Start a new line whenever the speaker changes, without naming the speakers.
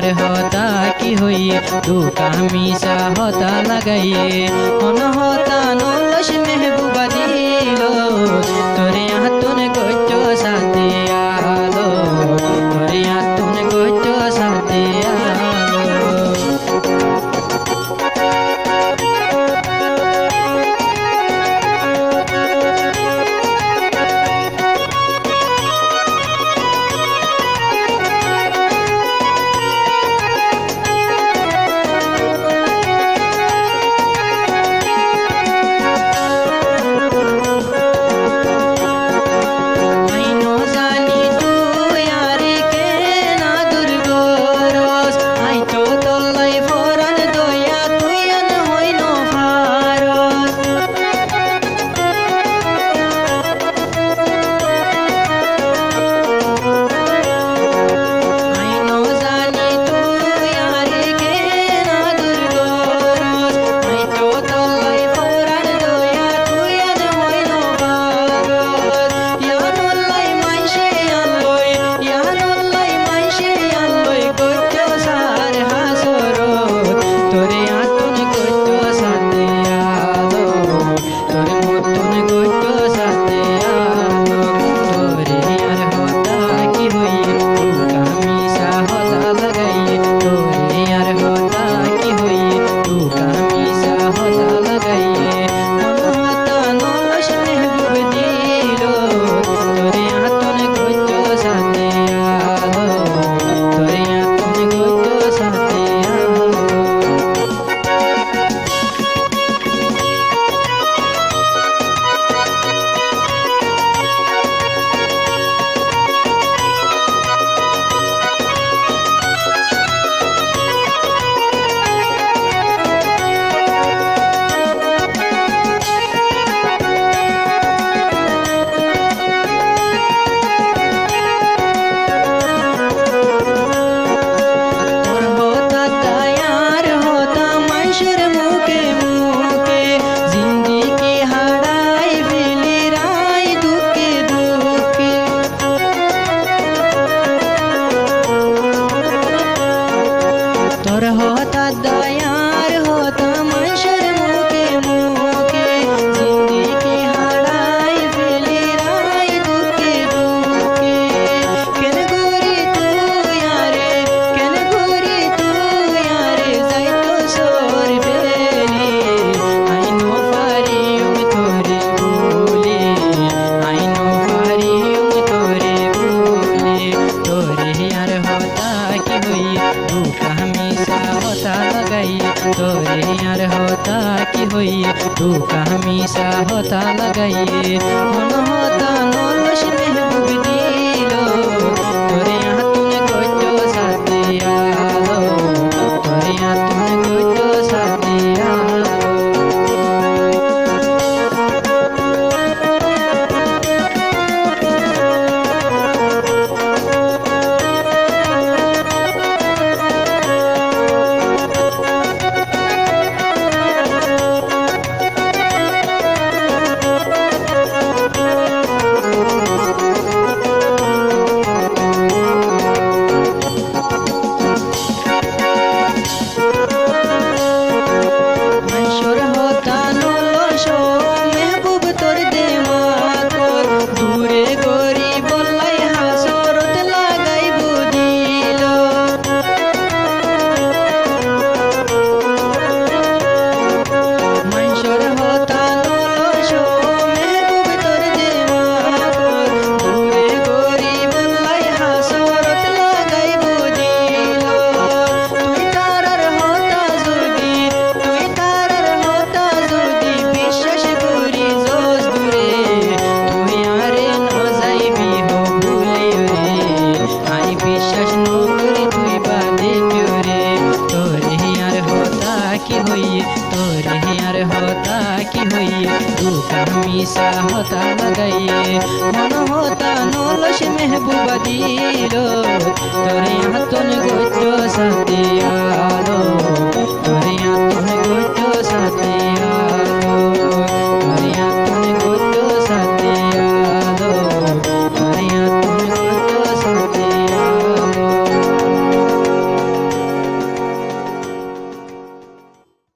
यार होता की होइए धोखा मिसा होता लगाइए मन होता नलस महबूबा दिलो तोरे हाथन गोचो साथे आलो तोरे हाथन गोचो साथे आलो होता दयार होता मंशर मुके मुके जिंदगी हाराई फेली राई दुके दुके केन गोरी तू यारे जाई तो सोर बेली आई नो फारियुम तोरे बोले आई नो फारियुम तोरे बोले तोरे यार होता की हुई धोखा हमेशा होता लगाइए तोरे यार होता की हुई धोखा हमेशा होता लगाइए मन होता नलस महबूब दिलो तोरे हाथन गोचो साथे आलो तोरे हाथन गोचो साथे आलो तोरे यार होता की होइए धोखा हमेशा होता लगाइए मन होता नलस महबूबा दिलो तोरे हाथन गोचो साथे आलो तोरे हाथन गोचो साथे